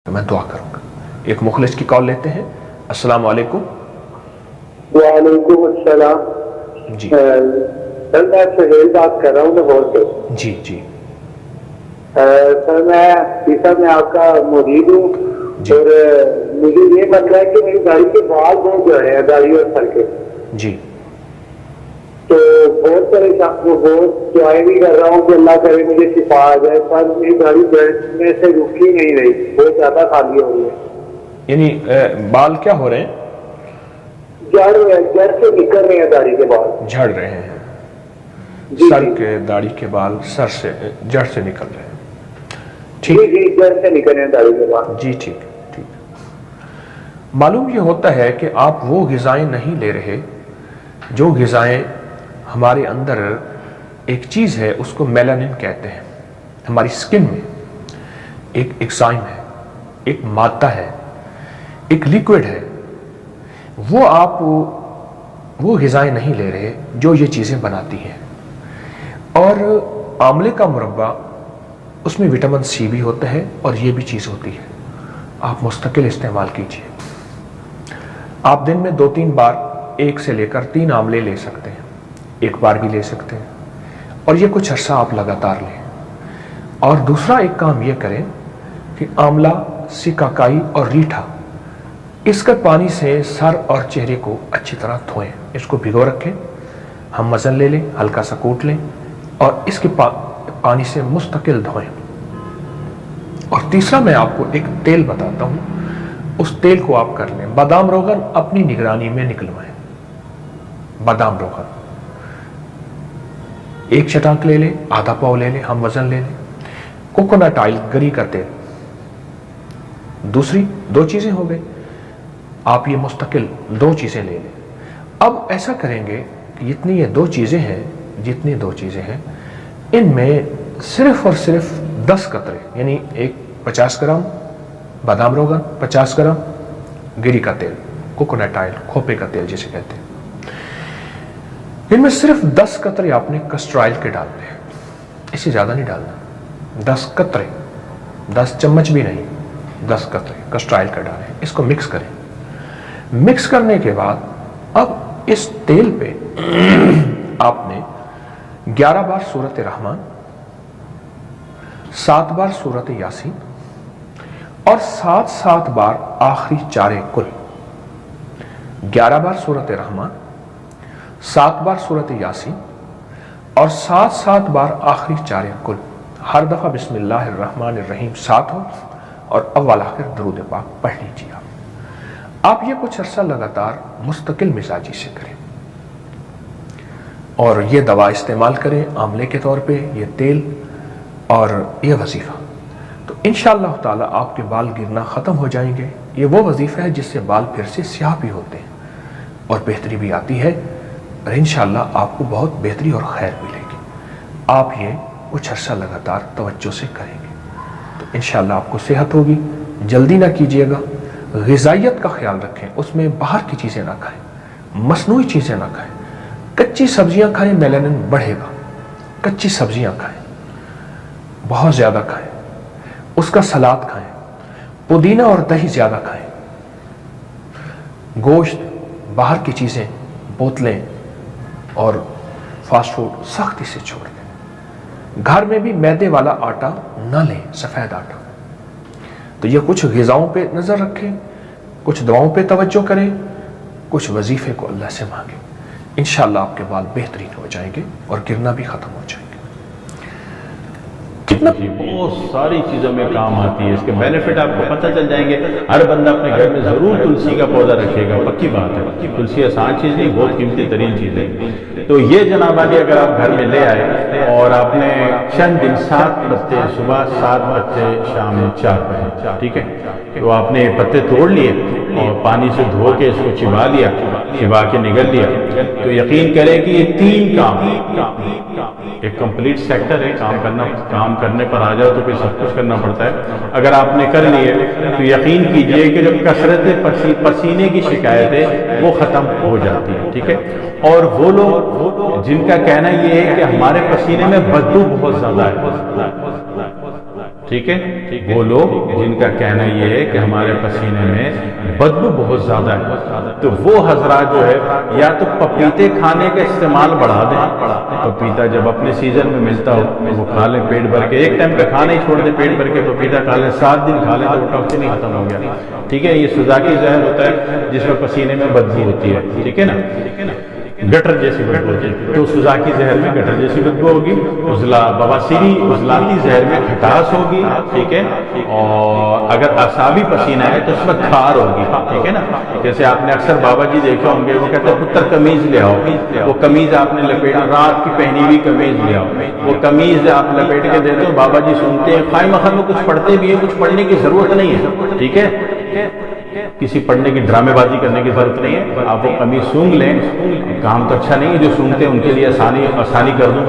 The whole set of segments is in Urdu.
میں دعا کروں گا۔ ایک مخلص کی کال لیتے ہیں۔ السلام علیکم۔ وعلیکم السلام۔ جی سر میں سہیل بات کر رہا ہوں لاہور سے۔ جی جی سر میں آپ کا مرید ہوں جی اور مجھے یہ مسئلہ ہے کہ میری گاڑی کے بال بہت جو ہے گاڑی اور سر کے، جی تو بہت پریشان بہت دعائیں بھی کر رہا ہوں کہ اللہ کرے مجھے شفا آ جائے، پر میری گاڑی میں سے رک ہی نہیں رہی، بہت زیادہ خالی ہو رہی ہے۔ یعنی بال کیا ہو رہے ہیں؟ جڑ سے نکل رہے ہیں داڑھی کے بال، جھڑ رہے ہیں۔ جی سر جی کے داڑھی کے بال سر سے جڑ سے نکل رہے ہیں۔ جی ٹھیک جی جڑ سے نکل رہے ہیں داڑھی کے بال۔ جی ٹھیک ٹھیک۔ معلوم یہ ہوتا ہے کہ آپ وہ غذائیں نہیں لے رہے جو غذائیں ہمارے اندر ایک چیز ہے، اس کو میلانن کہتے ہیں، ہماری سکن میں ایک ایکسائم ہے، ایک مادہ ہے، ایک لیکوڈ ہے، وہ آپ وہ غذائیں نہیں لے رہے جو یہ چیزیں بناتی ہیں۔ اور آملے کا مربع، اس میں وٹامن سی بھی ہوتا ہے اور یہ بھی چیز ہوتی ہے، آپ مستقل استعمال کیجئے۔ آپ دن میں 2-3 بار 1 سے لے کر 3 آملے لے سکتے ہیں، 1 بار بھی لے سکتے ہیں، اور یہ کچھ عرصہ آپ لگاتار لیں۔ اور دوسرا ایک کام یہ کریں کہ آملہ، سکاکائی اور ریٹھا، اس کے پانی سے سر اور چہرے کو اچھی طرح دھوئیں، اس کو بھگو رکھیں، ہم مزن لے لیں، ہلکا سا کوٹ لیں اور اس کے پانی سے مستقل دھوئیں۔ اور تیسرا میں آپ کو ایک تیل بتاتا ہوں، اس تیل کو آپ کر لیں، بادام روغن اپنی نگرانی میں نکلوائیں، بادام روغن 1 چٹانک لے لیں، آدھا پاؤ لے لیں، ہم وزن لے لیں، کوکونٹ آئل گری کا تیل، دوسری 2 چیزیں ہو گئی، آپ یہ مستقل 2 چیزیں لے لیں۔ اب ایسا کریں گے کہ جتنی یہ 2 چیزیں ہیں ان میں صرف اور صرف 10 قطرے، یعنی 50 گرام بادام روغن، 50 گرام گری کا تیل، کوکونٹ آئل، کھوپے کا تیل جسے کہتے ہیں، ان میں صرف 10 قطرے آپ نے کسٹر آئل کے ڈالنے ہیں، اس سے زیادہ نہیں ڈالنا، 10 قطرے، 10 چمچ بھی نہیں، 10 قطرے کسٹر آئل کا ڈالیں، اس کو مکس کریں۔ مکس کرنے کے بعد اب اس تیل پہ آپ نے 11 بار سورۃ رحمان، 7 بار سورۃ یاسین اور 7 بار آخری 4 کل، 11 بار سورۃ رحمان، 7 بار سورۃ یاسین اور 7 بار آخری 4 کل، ہر دفعہ بسم اللہ الرحمن الرحیم 7 ہو اور اول آخر درود پاک پڑھ لیجیے۔ آپ یہ کچھ عرصہ لگاتار مستقل مزاجی سے کریں اور یہ دوا استعمال کریں آملے کے طور پہ، یہ تیل اور یہ وظیفہ، تو انشاءاللہ تعالی آپ کے بال گرنا ختم ہو جائیں گے۔ یہ وہ وظیفہ ہے جس سے بال پھر سے سیاہ بھی ہوتے ہیں اور بہتری بھی آتی ہے، اور انشاءاللہ آپ کو بہت بہتری اور خیر ملے گی۔ آپ یہ کچھ عرصہ لگاتار توجہ سے کریں گے تو انشاءاللہ آپ کو صحت ہوگی۔ جلدی نہ کیجیے گا، غذائیت کا خیال رکھیں، اس میں باہر کی چیزیں نہ کھائیں، مصنوعی چیزیں نہ کھائیں، کچی سبزیاں کھائیں، میلانن بڑھے گا، کچی سبزیاں کھائیں، بہت زیادہ کھائیں، اس کا سلاد کھائیں، پودینہ اور دہی زیادہ کھائیں، گوشت، باہر کی چیزیں، بوتلیں اور فاسٹ فوڈ سختی سے چھوڑ دیں۔ گھر میں بھی میدے والا آٹا نہ لیں، سفید آٹا۔ تو یہ کچھ غذاؤں پہ نظر رکھیں، کچھ دعاؤں پہ توجہ کریں، کچھ وظیفے کو اللہ سے مانگیں، انشاءاللہ آپ کے بال بہترین ہو جائیں گے اور گرنا بھی ختم ہو جائیں گے۔ کتنا بہت ساری چیزوں میں کام آتی ہے، اس کے بینیفٹ آپ کو پتہ چل جائیں گے۔ ہر بندہ اپنے گھر میں ضرور تلسی کا پودا رکھے گا، پکی بات ہے، تلسی آسان چیز نہیں، بہت قیمتی ترین چیز ہے۔ تو یہ جناب عالی اگر آپ گھر میں لے آئے اور آپ نے چند دن 7 پتے صبح، 7 پتے شام میں 4 پتے، ٹھیک ہے، تو آپ نے پتے توڑ لیے اور پانی سے دھو کے اس کو چبا لیا، چبا کے نگل لیا، تو یقین کریں کہ یہ 3 کام، ایک کمپلیٹ سیکٹر ہے، کام کرنے پر آ جاؤ تو پھر سب کچھ کرنا پڑتا ہے۔ اگر آپ نے کر لیے تو یقین کیجئے کہ جو کثرت پسینے کی شکایت ہے وہ ختم ہو جاتی ہے، ٹھیک ہے۔ اور وہ لوگ جن کا کہنا یہ ہے کہ ہمارے پسینے میں بدبو بہت زیادہ ہے، ٹھیک ہے. وہ لوگ جن کا کہنا یہ ہے کہ ہمارے پسینے میں بدبو بہت زیادہ ہے، تو وہ حضرات جو ہے یا تو پپیتے کھانے کا استعمال بڑھا دیں. پپیتا جب اپنے سیزن میں ملتا ہو وہ کھا لیں پیٹ بھر کے، ایک ٹائم پہ کھانا ہی چھوڑ دیں، پیٹ بھر کے پپیتا کھا لیں، 7 دن کھا لیں تو وہ ٹاکسن نہیں ختم ہو گیا. ٹھیک ہے. یہ سوزاکی زہر ہوتا ہے جس میں پسینے میں بدبو ہوتی ہے. ٹھیک ہے نا، گٹر جیسی بدبو ہوتی ہے. تو سوزاکی زہر میں گٹر جیسی بدبو ہوگی، بواسیری عضلاتی زہر میں کھٹاس ہوگی. ٹھیک ہے. اور اگر اعصابی پسینہ ہے تو اس میں کھار ہوگی. ٹھیک ہے نا. جیسے آپ نے اکثر بابا جی دیکھے ہوں گے، وہ کہتے ہیں پتر قمیض لے آؤ، وہ قمیض آپ نے لپیٹ، رات کی پہنی ہوئی قمیض لے آؤ، وہ قمیض آپ لپیٹ کے دیتے ہو، بابا جی سنتے ہیں، خواہ مخواہ میں کچھ پڑھتے بھی ہیں، کچھ پڑھنے کی ضرورت نہیں ہے. ٹھیک ہے. کسی پڑھنے کی ڈرامے بازی کرنے کی ضرورت نہیں ہے. آپ وہ قمیض سونگ لیں، کام تو اچھا نہیں ہے جو سونگتے ہیں ان کے لیے آسانی کر دوں.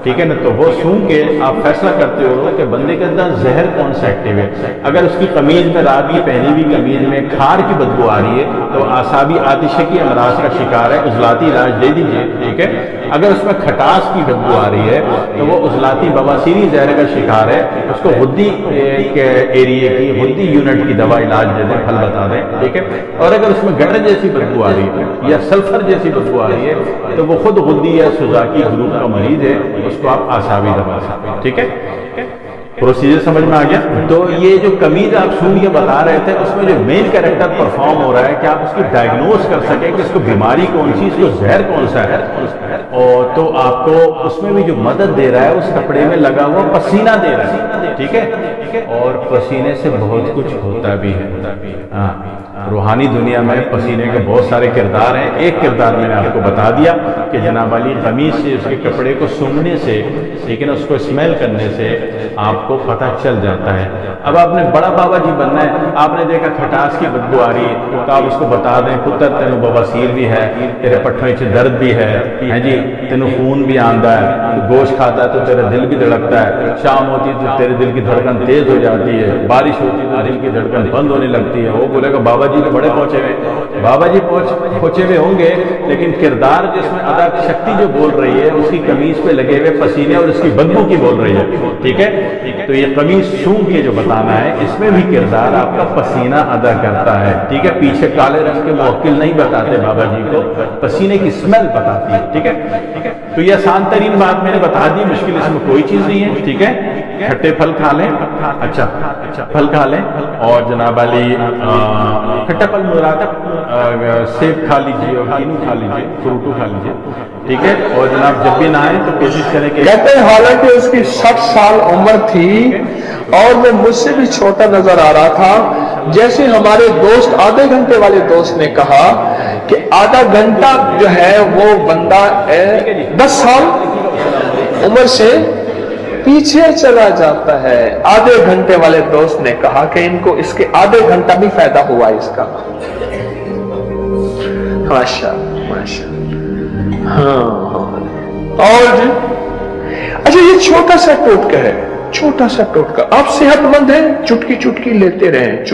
ٹھیک ہے نا. تو وہ سونگ کے آپ فیصلہ کرتے ہو کہ بندے کے اندر زہر کون سا ایکٹیو ہے. اگر اس کی قمیض میں، رات کی پہنی ہوئی قمیض میں کھار کی بدبو آ رہی ہے تو اعصابی آتشی کی امراض کا شکار ہے، عضلاتی علاج دے دیجیے. ٹھیک ہے. اگر اس میں کھٹاس کی بدبو آ رہی ہے تو وہ عضلاتی بواسیری زہر کا شکار ہے، اس کو غدی کے ایریے کی، غدی یونٹ کی دوا علاج دے دیں، پھل بتا دیں. ٹھیک ہے. اور اگر اس میں گٹر جیسی بدبو آ رہی ہے یا سلفر جیسی بدبو آ رہی ہے تو وہ خود غدی یا سوزاکی گروپ کا مریض ہے، اس کو آپ اعصابی دوا سکتے. ٹھیک ہے. پروسیجر سمجھ میں آ گیا. تو یہ جو قمیض آپ سونگ کے بتا رہے تھے، اس میں جو مین کیریکٹر پرفارم ہو رہا ہے کہ آپ اس کی ڈائگنوز کر سکیں کہ اس کو بیماری کون سی، اس کو زہر کون سا ہے. اور تو آپ کو اس میں بھی جو مدد دے رہا ہے اس کپڑے میں لگا ہوا پسینہ دے رہا ہے. ٹھیک ہے. اور پسینے سے بہت کچھ ہوتا بھی ہے. ہاں، روحانی دنیا میں پسینے کے بہت سارے کردار ہیں. ایک کردار میں نے آپ کو بتا دیا کہ جناب علی قمیض سے، اس کے کپڑے کو سونگنے سے، لیکن اس کو اسمیل کرنے سے آپ کو پتہ چل جاتا ہے. اب آپ نے بڑا بابا جی بننا ہے، آپ نے دیکھا کھٹاس کی بدبو آ رہی ہے تو آپ اس کو بتا دیں پتر تینوں بواسیر بھی ہے، تیرے پٹھوں سے درد بھی ہے، جی تینوں خون بھی آندا ہے، تو گوشت کھاتا ہے تو تیرا دل بھی دھڑکتا ہے، شام ہوتی تو تیرے دل کی دھڑکن تیز ہو جاتی ہے، بارش ہوتی تو دل کی دھڑکن بند ہونے لگتی ہے. وہ بولے گا بابا جی تو بڑے پہنچے ہوئے. بابا جی پہنچے ہوئے ہوں گے، لیکن کردار جس میں ادا شکتی جو بول رہی ہے اس کی قمیض پہ لگے ہوئے پسینے اور اس کی بدبو کی بول رہی ہے. ٹھیک ہے. تو یہ قمیض سونگ کے جو بتانا ہے اس میں بھی کردار آپ کا پسینہ ادا کرتا ہے. ٹھیک ہے. پیچھے کالے رنگ کے موکل نہیں بتاتے بابا جی کو، پسینے کی اسمیل بتاتی ہے. ٹھیک ہے. تو یہ آسان ترین بات میں نے بتا دی، مشکل اس میں کوئی چیز نہیں ہے. ٹھیک ہے. کھٹے پھل کھا لیں، اچھا پھل کھا لیں، اور جناب علی کھٹا پھل مراد سیب کھا لیجیے اور کینو کھا لیجیے، فروٹو کھا لیجیے. ٹھیک ہے. اور جناب جب بھی نہائیں تو کوشش کریں کہ، کہتے ہیں حالانکہ اس کی 60 سال عمر تھی اور وہ مجھ سے بھی چھوٹا نظر آ رہا تھا. جیسے ہمارے دوست آدھے گھنٹے والے دوست نے کہا کہ آدھا گھنٹہ جو ہے وہ بندہ 10 سال عمر سے پیچھے چلا جاتا ہے. آدھے گھنٹے والے دوست نے کہا کہ ان کو اس کے آدھے گھنٹہ بھی فائدہ ہوا اس کا. ماشاء ہاں. اور جی اچھا، یہ چھوٹا سا ٹوٹکا ہے، چھوٹا سا ٹوٹکا. آپ صحت مند ہیں، چٹکی چٹکی لیتے رہیں.